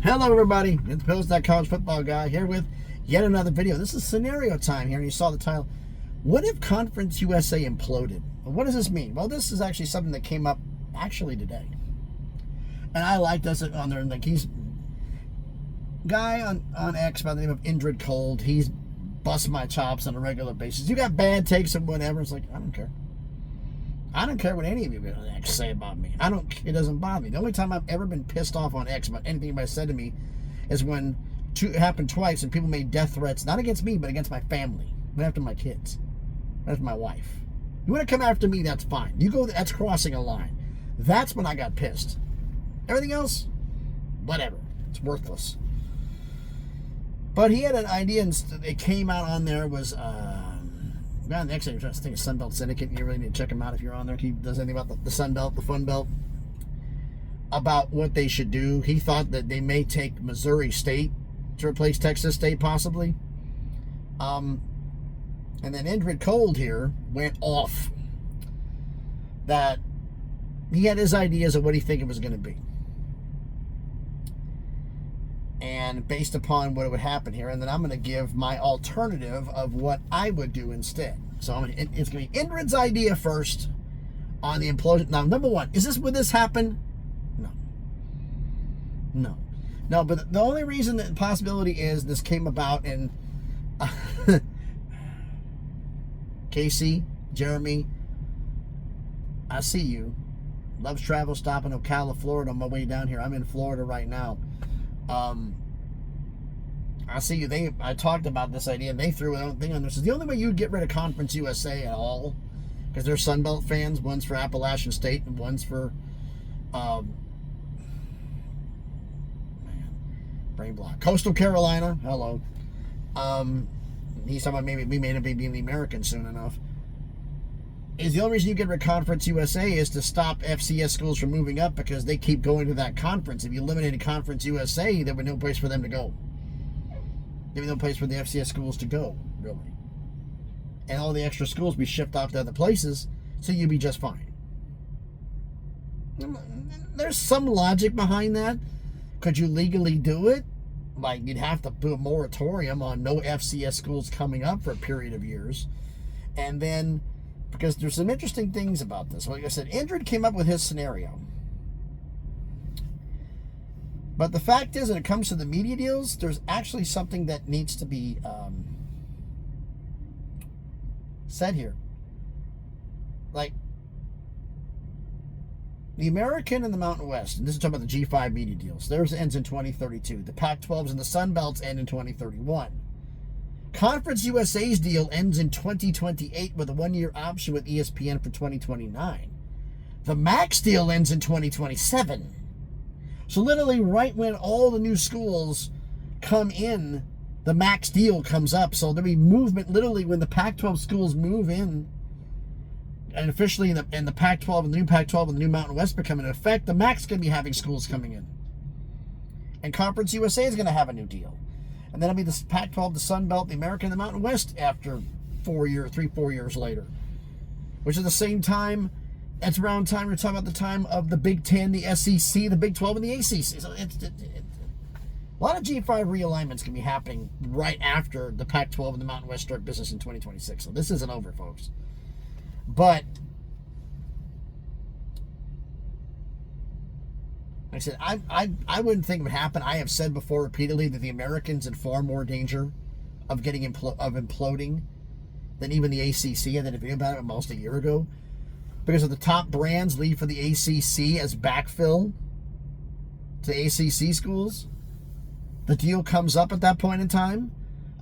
Hello everybody, it's Bill's that college football guy here with yet another video. This is scenario time here, and you saw the title. What if Conference USA imploded? What does this mean? Well, this is actually something that came up actually today. And I liked us on there, like he's guy on X by the name of Indridcold. He's bust my chops on a regular basis. You got bad takes and whatever. It's like, I don't care. I don't care what any of you say about me. It doesn't bother me. The only time I've ever been pissed off on X about anything anybody said to me is when it happened twice and people made death threats, not against me, but against my family. Went after my kids. Went after my wife. You want to come after me, that's fine. You go, that's crossing a line. That's when I got pissed. Everything else, whatever. It's worthless. But he had an idea, and it came out on there was... Man, the next thing you're trying to think of Sunbelt Syndicate, you really need to check him out if you're on there. He does anything about the Sunbelt, the Fun Belt, about what they should do. He thought that they may take Missouri State to replace Texas State, possibly. And then Indridcold here went off that he had his ideas of what he think it was going to be. And based upon what would happen here, and then I'm going to give my alternative of what I would do instead. So it's going to be Indrid's idea first on the implosion. Now, number one, would this happen? No, but the only reason that possibility is this came about in Casey, Jeremy, I see you. Loves travel, stopping in Ocala, Florida on my way down here. I'm in Florida right now. I see you. I talked about this idea, and they threw their own thing on this. The only way you'd get rid of Conference USA at all, because they're Sunbelt fans. One's for Appalachian State, and one's for brain block. Coastal Carolina. Hello. He's talking about maybe we may not be being the American soon enough. Is the only reason you get rid of Conference USA is to stop FCS schools from moving up, because they keep going to that conference. If you eliminated Conference USA, there would be no place for them to go. There would be no place for the FCS schools to go, really. And all the extra schools be shipped off to other places, so you'd be just fine. There's some logic behind that. Could you legally do it? Like, you'd have to do a moratorium on no FCS schools coming up for a period of years. And then... because there's some interesting things about this. Like I said, Indrid came up with his scenario. But the fact is, when it comes to the media deals, there's actually something that needs to be said here. Like, the American and the Mountain West, and this is talking about the G5 media deals, theirs ends in 2032. The Pac-12s and the Sun Belts end in 2031. Conference USA's deal ends in 2028 with a one-year option with ESPN for 2029. The Max deal ends in 2027. So literally right when all the new schools come in, the Max deal comes up. So there'll be movement literally when the Pac-12 schools move in, and officially in the Pac-12 and the new Pac-12 and the new Mountain West become in effect, the Max is going to be having schools coming in. And Conference USA is going to have a new deal. And then it'll be the Pac-12, the Sun Belt, the American, and the Mountain West after 4 years later. Which is the same time, that's around time, we're talking about the time of the Big Ten, the SEC, the Big 12, and the ACC. So a lot of G5 realignments can be happening right after the Pac-12 and the Mountain West start business in 2026. So this isn't over, folks. But... like I said, I wouldn't think it would happen. I have said before repeatedly that the Americans in far more danger of getting imploding than even the ACC. I did a video about it almost a year ago. Because of the top brands leave for the ACC as backfill to ACC schools. The deal comes up at that point in time.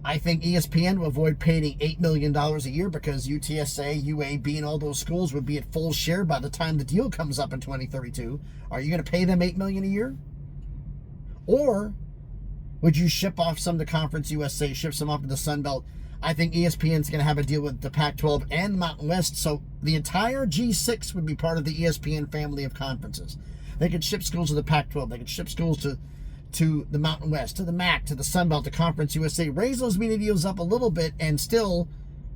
I think ESPN will avoid paying $8 million a year because UTSA, UAB, and all those schools would be at full share by the time the deal comes up in 2032. Are you going to pay them $8 million a year? Or would you ship off some to Conference USA, ship some off to the Sun Belt? I think ESPN's going to have a deal with the Pac-12 and the Mountain West, so the entire G6 would be part of the ESPN family of conferences. They could ship schools to the Pac-12. They could ship schools to the Mountain West, to the MAC, to the Sun Belt, to Conference USA, raise those media deals up a little bit and still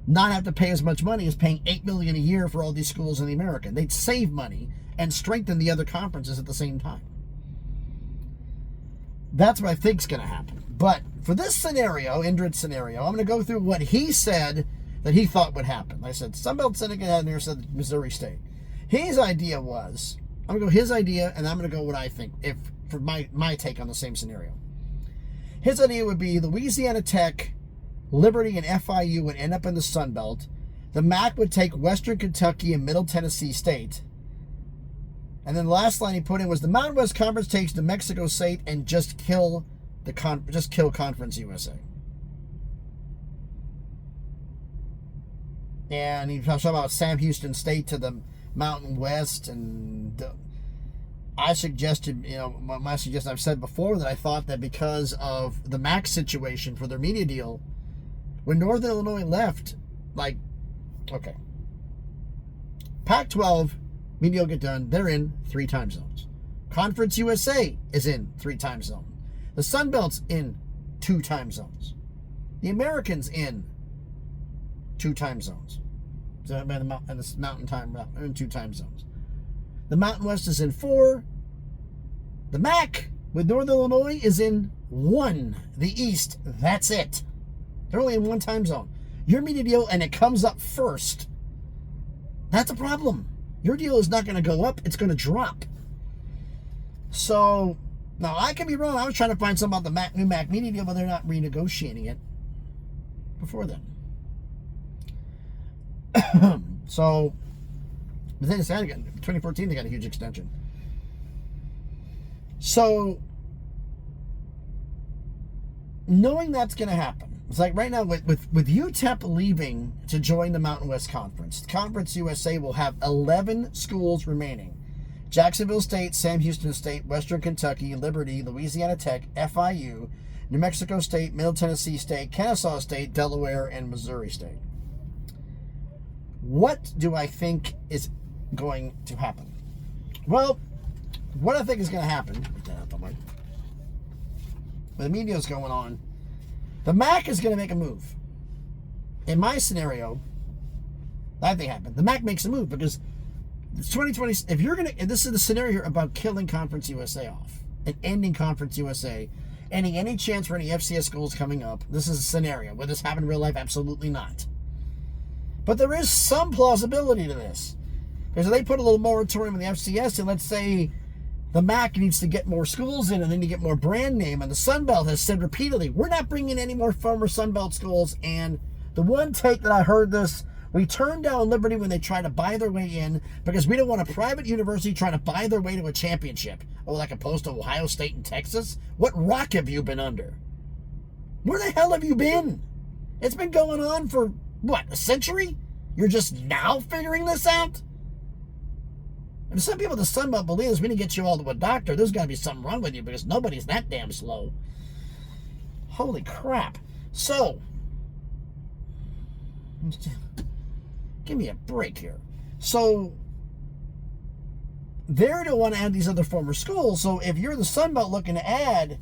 not have to pay as much money as paying $8 million a year for all these schools in the American. They'd save money and strengthen the other conferences at the same time. That's what I think is going to happen. But for this scenario, Indrid's scenario, I'm going to go through what he said that he thought would happen. Like I said, Sunbelt Syndicate had here said Missouri State. His idea was, I'm going to go his idea, and I'm going to go what I think, if for my take on the same scenario. His idea would be Louisiana Tech, Liberty, and FIU would end up in the Sun Belt. The MAC would take Western Kentucky and Middle Tennessee State. And then the last line he put in was the Mountain West Conference takes New Mexico State and just kill Conference USA. And he talked about Sam Houston State to the Mountain West, and I suggested, my suggestion, I've said before that I thought that because of the MAC situation for their media deal, when Northern Illinois left, okay, Pac-12 media will get done. They're in 3 time zones. Conference USA is in 3 time zones. The Sun Belt's in 2 time zones. The Americans in 2 time zones. So and the Mountain Time in 2 time zones. The Mountain West is in 4. The MAC with Northern Illinois is in 1. The East, that's it. They're only in 1 time zone. Your media deal, and it comes up first. That's a problem. Your deal is not going to go up. It's going to drop. So, now I could be wrong. I was trying to find something about the new MAC media deal, but they're not renegotiating it before then. So, but then 2014, they got a huge extension. So, knowing that's going to happen, it's like right now with UTEP leaving to join the Mountain West Conference, Conference USA will have 11 schools remaining. Jacksonville State, Sam Houston State, Western Kentucky, Liberty, Louisiana Tech, FIU, New Mexico State, Middle Tennessee State, Kennesaw State, Delaware, and Missouri State. What do I think is going to happen? Well, what I think is going to happen, put that out the way, when the media is going on, the MAC is going to make a move. In my scenario, that thing happened. The MAC makes a move because it's 2020. If this is the scenario here about killing Conference USA off and ending Conference USA, ending any chance for any FCS schools coming up. This is a scenario. Will this happen in real life? Absolutely not. But there is some plausibility to this. Because if they put a little moratorium on the FCS, and let's say the MAC needs to get more schools in and then to get more brand name, and the Sun Belt has said repeatedly, we're not bringing any more former Sun Belt schools. And the one take that I heard this, we turned down Liberty when they tried to buy their way in because we don't want a private university trying to buy their way to a championship. Oh, like opposed to Ohio State and Texas? What rock have you been under? Where the hell have you been? It's been going on for, what, a century? You're just now figuring this out? And some people in the Sun Belt believe this. We didn't get you all to a doctor. There's got to be something wrong with you because nobody's that damn slow. Holy crap. So, give me a break here. So, they're to want to add these other former schools. So, if you're the Sun Belt looking to add,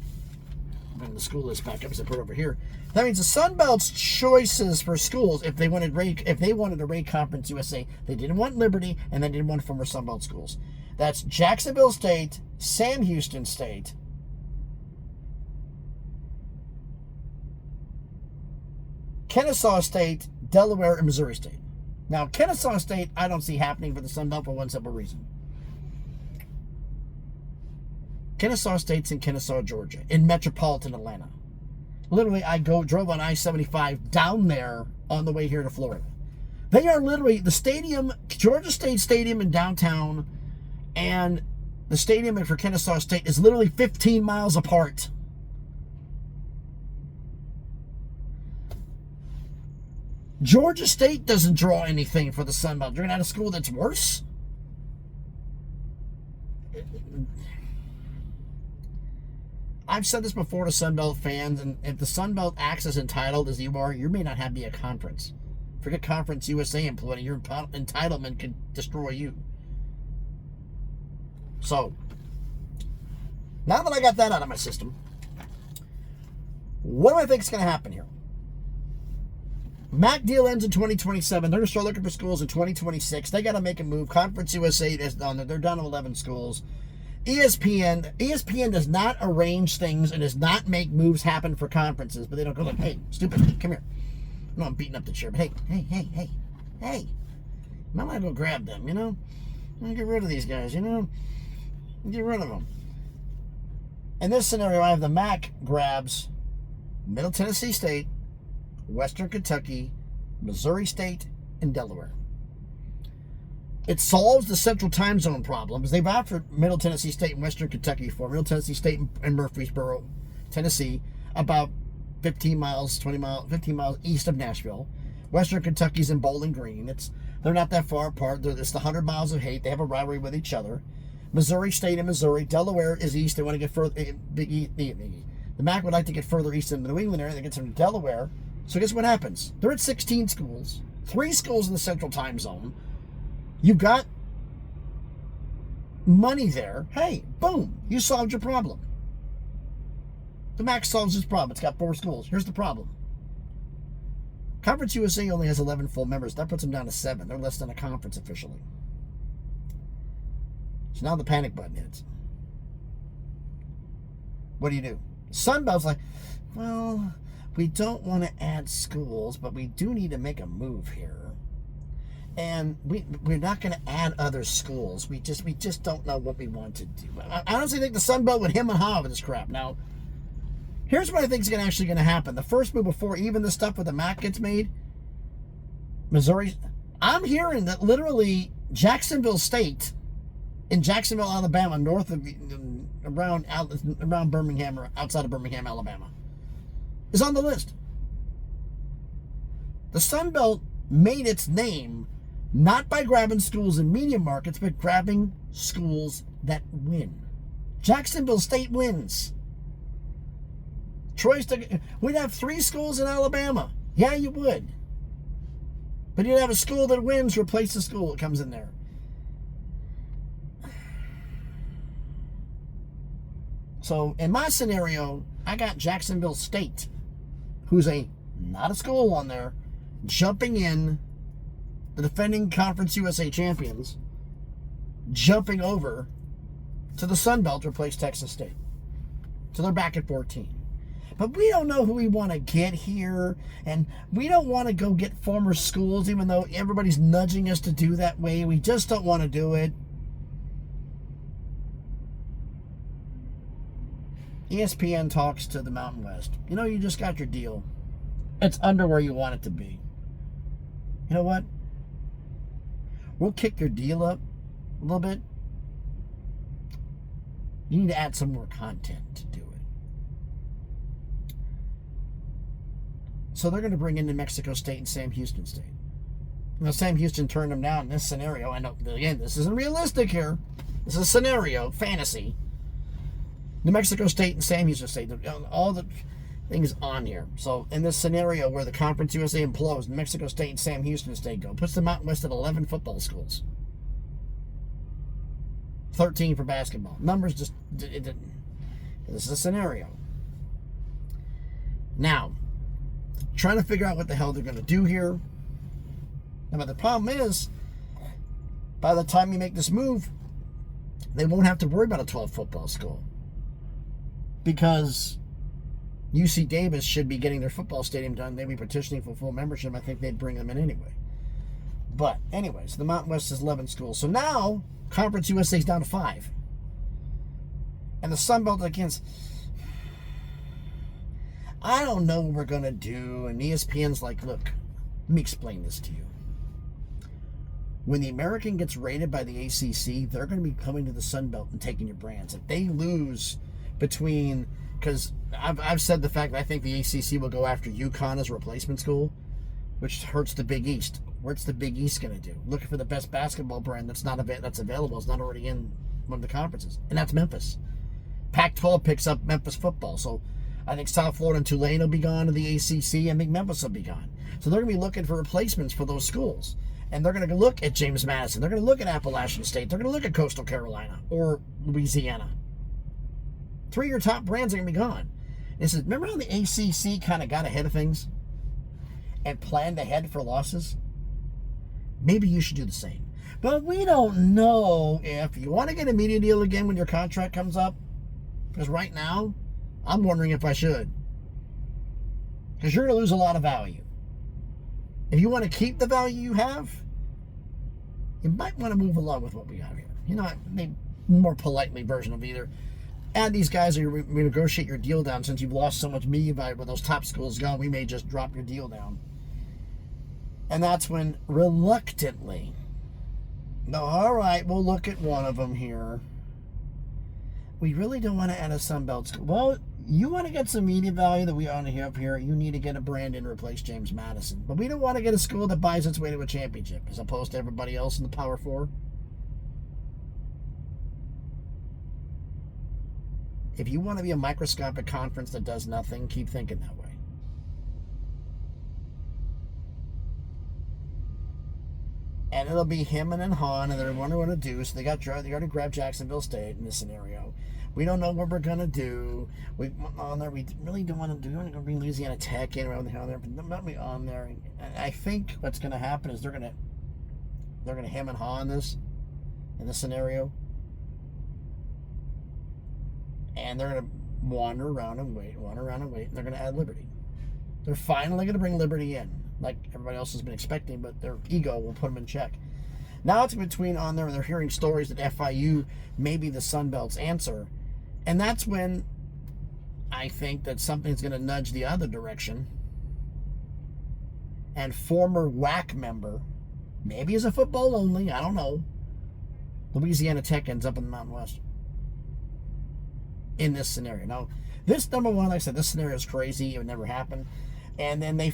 bring the school list back up as I put it over here. That means the Sun Belt's choices for schools, if they wanted to rate Conference USA, they didn't want Liberty and they didn't want former Sun Belt schools. That's Jacksonville State, Sam Houston State, Kennesaw State, Delaware, and Missouri State. Now, Kennesaw State, I don't see happening for the Sun Belt for one simple reason. Kennesaw State's in Kennesaw, Georgia, in metropolitan Atlanta. Literally, I drove on I-75 down there on the way here to Florida. They are literally, the stadium, Georgia State Stadium in downtown, and the stadium for Kennesaw State is literally 15 miles apart. Georgia State doesn't draw anything for the Sun Belt. You're going to have a school that's worse? I've said this before to Sun Belt fans, and if the Sun Belt acts as entitled as you are, you may not have to be a conference. Forget Conference USA imploding. Your entitlement could destroy you. So, now that I got that out of my system, what do I think is going to happen here? MAC deal ends in 2027. They're going to start looking for schools in 2026. They got to make a move. Conference USA is done. They're down to 11 schools. ESPN does not arrange things and does not make moves happen for conferences, but they don't go like, hey, stupid, come here. No, I'm beating up the chair, but hey. You might want to go grab them, you know? Get rid of these guys, you know? Get rid of them. In this scenario, I have the MAC grabs Middle Tennessee State, Western Kentucky, Missouri State, and Delaware. It solves the central time zone problems. They've offered Middle Tennessee State and Western Kentucky for Middle Tennessee State and Murfreesboro, Tennessee, about 15 miles east of Nashville. Western Kentucky's in Bowling Green. They're not that far apart. It's the 100 miles of hate. They have a rivalry with each other. Missouri State and Missouri. Delaware is east. They want to get further. The MAC would like to get further east in the New England area. They get some Delaware. So guess what happens? They're at 16 schools. 3 schools in the central time zone. You've got money there. Hey, boom, you solved your problem. The MAC solves its problem. It's got 4 schools. Here's the problem. Conference USA only has 11 full members. That puts them down to 7. They're less than a conference officially. So now the panic button hits. What do? Sunbelt's like, well, we don't want to add schools, but we do need to make a move here. And we're not going to add other schools. We just don't know what we want to do. I honestly think the Sun Belt would hem and haw with this crap. Now, here's what I think is actually going to happen. The first move before even the stuff with the MAC gets made, Missouri. I'm hearing that literally Jacksonville State in Jacksonville, Alabama, north of around Birmingham or outside of Birmingham, Alabama, is on the list. The Sun Belt made its name not by grabbing schools in medium markets, but grabbing schools that win. Jacksonville State wins. We'd have 3 schools in Alabama. Yeah, you would. But you'd have a school that wins replace the school that comes in there. So in my scenario, I got Jacksonville State, who's not a school on there, jumping in, the defending Conference USA champions, jumping over to the Sun Belt to replace Texas State. So they're back at 14. But we don't know who we want to get here, and we don't want to go get former schools, even though everybody's nudging us to do that way. We just don't want to do it. ESPN talks to the Mountain West. You know, you just got your deal. It's under where you want it to be. You know what? We'll kick your deal up a little bit. You need to add some more content to do it. So they're going to bring in New Mexico State and Sam Houston State. Now, Sam Houston turned them down in this scenario. I know, again, this isn't realistic here. This is a scenario, fantasy. New Mexico State and Sam Houston State, all the things on here. So in this scenario where the Conference USA implodes, New Mexico State and Sam Houston State go, puts the Mountain West at 11 football schools. 13 for basketball. Numbers just, this is a scenario. Now, trying to figure out what the hell they're going to do here. But the problem is, by the time you make this move, they won't have to worry about a 12 football school. Because UC Davis should be getting their football stadium done. They'd be petitioning for full membership. I think they'd bring them in anyway. But anyways, the Mountain West is 11 schools. So now, Conference USA is down to 5. And the Sun Belt against, I don't know what we're going to do. And ESPN's like, look, let me explain this to you. When the American gets rated by the ACC, they're going to be coming to the Sun Belt and taking your brands. If they lose between, because I've said the fact that I think the ACC will go after UConn as a replacement school, which hurts the Big East. What's the Big East going to do? Looking for the best basketball brand that's available. It's not already in one of the conferences, and that's Memphis. Pac-12 picks up Memphis football, so I think South Florida and Tulane will be gone to the ACC, and I think Memphis will be gone. So they're going to be looking for replacements for those schools, and they're going to look at James Madison. They're going to look at Appalachian State. They're going to look at Coastal Carolina or Louisiana. 3 of your top brands are going to be gone. It says, remember how the ACC kind of got ahead of things and planned ahead for losses? Maybe you should do the same. But we don't know if you want to get a media deal again when your contract comes up. Because right now, I'm wondering if I should. Because you're going to lose a lot of value. If you want to keep the value you have, you might want to move along with what we got here. You know, maybe more politely version of either add these guys or renegotiate your deal down since you've lost so much media value where those top schools go. We may just drop your deal down. And that's when reluctantly, no, all right, we'll look at one of them here. We really don't want to add a Sunbelt school. Well, you want to get some media value that we ought to have here, you need to get a Brandon to replace James Madison. But we don't want to get a school that buys its way to a championship as opposed to everybody else in the Power Four. If you want to be a microscopic conference that does nothing, keep thinking that way. And it'll be him and Han, and they're wondering what to do. So they already grabbed Jacksonville State in this scenario. We don't know what we're gonna do. We really don't want to do. We want to bring Louisiana Tech in around there, but not be on there. And I think what's gonna happen is they're gonna him and Han this in this scenario, and they're gonna wander around and wait. And they're gonna add Liberty. They're finally gonna bring Liberty in, like everybody else has been expecting, but their ego will put them in check. Now it's between on there, and they're hearing stories that FIU may be the Sun Belt's answer. And that's when I think that something's going to nudge the other direction. And former WAC member, maybe as a football only, I don't know, Louisiana Tech ends up in the Mountain West in this scenario. Now, this number one, like I said, this scenario is crazy. It would never happen. And then the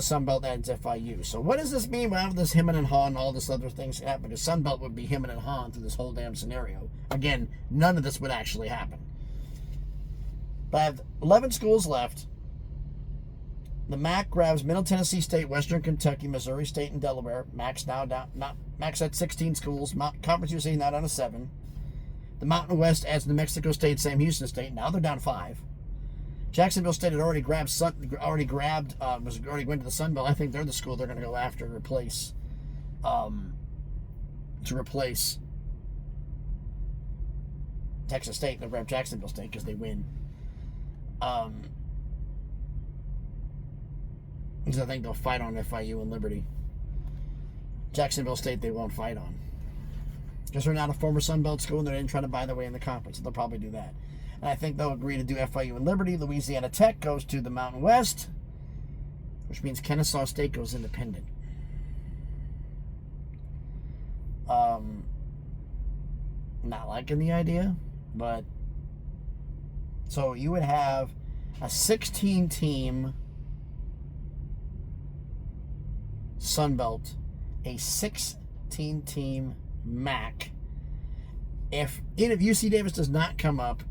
Sun Belt adds FIU. So what does this mean? Well, this Himman and Han and all this other things happen, because Sun Belt would be Himman and Han through this whole damn scenario. Again, none of this would actually happen. But I have 11 schools left. The MAC grabs Middle Tennessee State, Western Kentucky, Missouri State, and Delaware. MAC's now down. MAC's at 16 schools. Conference USA now down to 7. The Mountain West adds New Mexico State, Sam Houston State. Now they're down 5. Jacksonville State had already went to the Sun Belt. I think they're the school they're going to go after to replace Texas State. They'll grab Jacksonville State because they win. Because I think they'll fight on FIU and Liberty. Jacksonville State they won't fight on, because they're not a former Sun Belt school and they didn't try to buy their way in the conference. So they'll probably do that. And I think they'll agree to do FIU and Liberty. Louisiana Tech goes to the Mountain West, which means Kennesaw State goes independent. Not liking the idea, but so you would have a 16-team Sun Belt, a 16-team MAC. If UC Davis does not come up,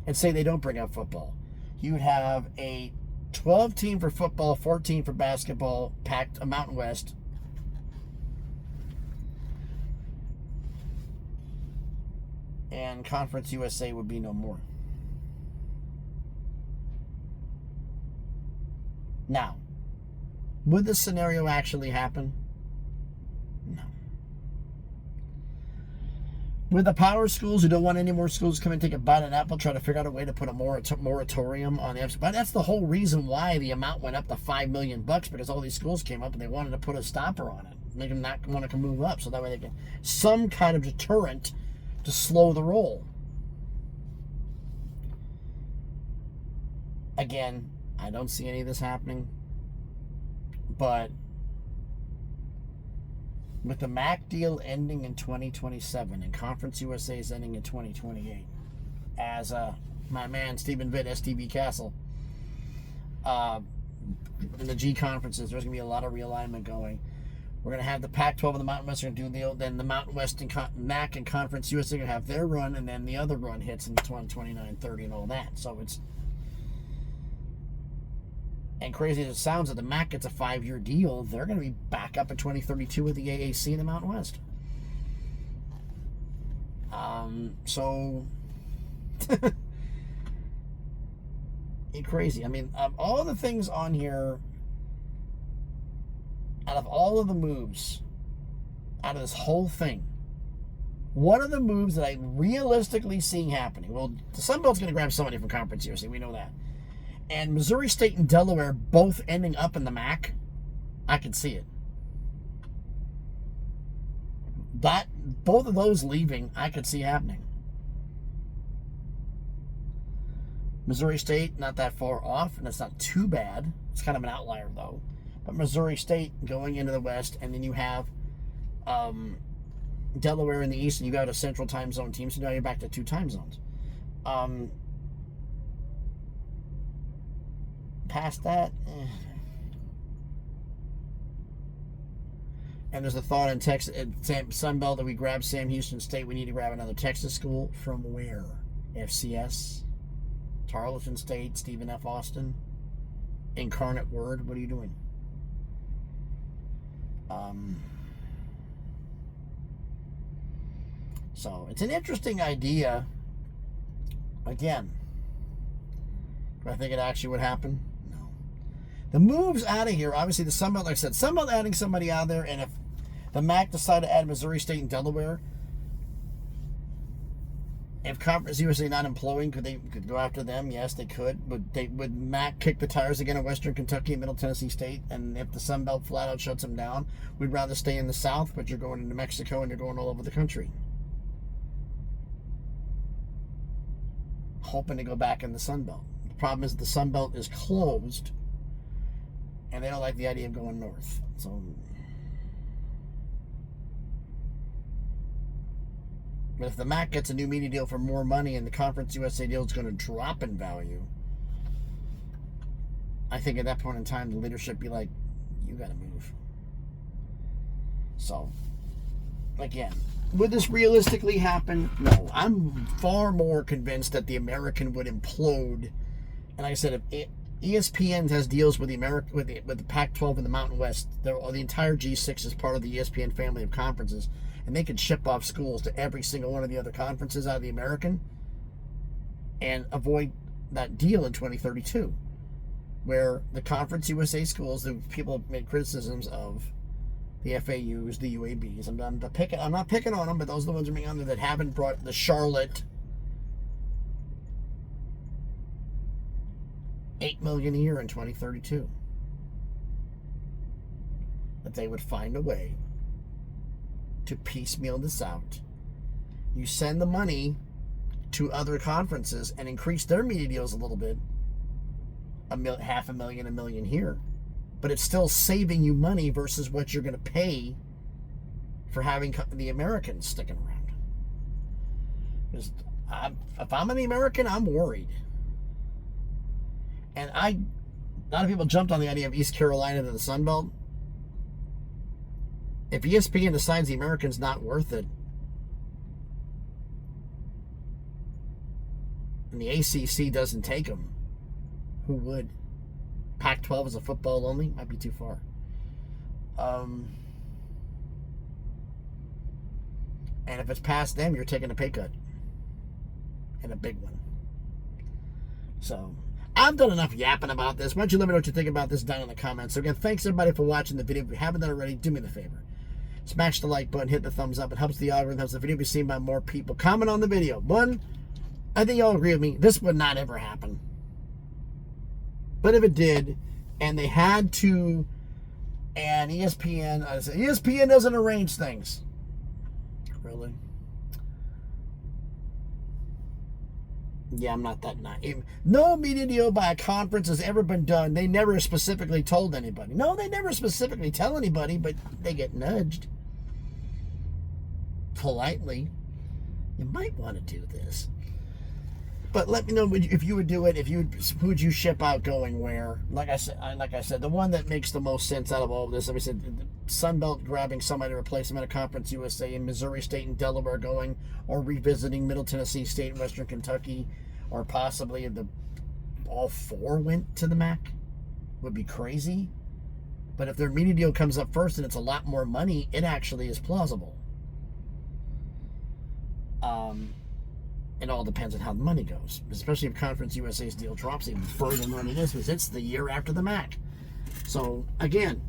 and say they don't bring up football, you would have a 12-team for football, 14 for basketball, packed a Mountain West. And Conference USA would be no more. Now, would this scenario actually happen? No. With the power schools who don't want any more schools to come and take a bite at Apple, try to figure out a way to put a moratorium on the. But that's the whole reason why the amount went up to $5 million, because all these schools came up and they wanted to put a stopper on it, make them not want to move up, so that way they can some kind of deterrent to slow the roll. Again, I don't see any of this happening, but with the MAC deal ending in 2027 and Conference USA is ending in 2028, as my man Stephen Vitt, STB Castle, in the G conferences, there's going to be a lot of realignment going. We're going to have the Pac-12 and the Mountain West are going to do the deal. Then the Mountain West and MAC and Conference USA are going to have their run, and then the other run hits in 2029, 30, and all that. So it's, and crazy as it sounds, that the MAC gets a 5-year deal, they're going to be back up in 2032 with the AAC in the Mountain West. So it's crazy. I mean, all the things on here, out of all of the moves, out of this whole thing, One of the moves that I realistically see happening, well, the Sun Belt's going to grab somebody from Conference USA. We know that. And Missouri State and Delaware both ending up in the MAC, I can see it. But both of those leaving, I could see happening. Missouri State, not that far off, and it's not too bad. It's kind of an outlier, though. But Missouri State going into the West, and then you have Delaware in the East, and you got a Central Time Zone team, so now you're back to 2 time zones. Past that, And there's a thought in Texas, Sun Belt, that we grab Sam Houston State. We need to grab another Texas school. From where? FCS? Tarleton State? Stephen F. Austin? Incarnate Word? What are you doing? So, it's an interesting idea. Again, do I think it actually would happen? No. The moves out of here, obviously the Sun Belt, like I said, Sun Belt adding somebody out there, and if the MAC decided to add Missouri State and Delaware, if Conference USA not employing, could go after them? Yes, they could. Would MAC kick the tires again at Western Kentucky and Middle Tennessee State? And if the Sun Belt flat out shuts them down, we'd rather stay in the South, but you're going into Mexico and you're going all over the country. Hoping to go back in the Sun Belt. The problem is the Sun Belt is closed, and they don't like the idea of going north. So, but if the MAC gets a new media deal for more money and the Conference USA deal is going to drop in value, I think at that point in time the leadership be like, you got to move. So, again, would this realistically happen? No. I'm far more convinced that the American would implode. And like I said, if ESPN has deals with the Pac-12 and the Mountain West, the entire G6 is part of the ESPN family of conferences, and they could ship off schools to every single one of the other conferences out of the American and avoid that deal in 2032, where the Conference USA schools, the people have made criticisms of the FAUs, the UABs. I'm not picking on them, but those are the ones that are on there that haven't brought the Charlotte $8 million a year in 2032. That they would find a way to piecemeal this out. You send the money to other conferences and increase their media deals a little bit, $500,000, $1 million here. But it's still saving you money versus what you're going to pay for having the Americans sticking around. Because if I'm an American, I'm worried. And a lot of people jumped on the idea of East Carolina to the Sun Belt. If ESPN decides the American's not worth it, and the ACC doesn't take them, who would? Pac-12 is a football only? Might be too far. And if it's past them, you're taking a pay cut. And a big one. So, I've done enough yapping about this. Why don't you let me know what you think about this down in the comments. So again, thanks everybody for watching the video. If you haven't done it already, do me the favor. Smash the like button, hit the thumbs up. It helps the algorithm, helps the video be seen by more people. Comment on the video. One, I think y'all agree with me. This would not ever happen. But if it did, and they had to, and ESPN, I said, ESPN doesn't arrange things. Really? Yeah, I'm not that naive. No media deal by a conference has ever been done. They never specifically told anybody. No, they never specifically tell anybody, but they get nudged. Politely. You might want to do this. But let me know if you would do it. Who would you ship out going where? Like I said, the one that makes the most sense out of all of this. Like I said, Sun Belt grabbing somebody to replace them at a Conference USA, and Missouri State and Delaware going, or revisiting Middle Tennessee State and Western Kentucky, or possibly all 4 went to the MAC. Would be crazy. But if their media deal comes up first and it's a lot more money, it actually is plausible. It all depends on how the money goes, especially if Conference USA's deal drops even further than what it is, because it's the year after the MAC. So, again,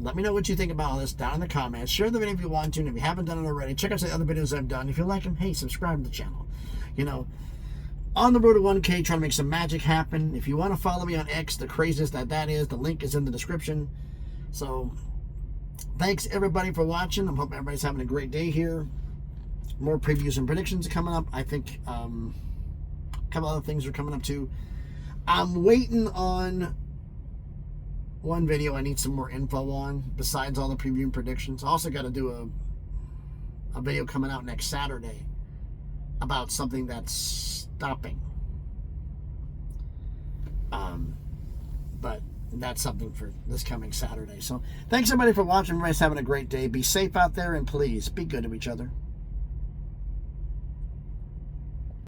Let me know what you think about all this down in the comments. Share the video if you want to, and if you haven't done it already, check out the other videos I've done. If you like them, hey, subscribe to the channel. You know, on the road to 1K, trying to make some magic happen. If you want to follow me on X, the craziest that is, the link is in the description. So, thanks everybody for watching. I hope everybody's having a great day here. More previews and predictions coming up. I think a couple other things are coming up too. I'm waiting on one video I need some more info on, besides all the preview and predictions. I also got to do a video coming out next Saturday about something that's stopping. But that's something for this coming Saturday. So thanks everybody for watching. Everybody's having a great day. Be safe out there, and please be good to each other.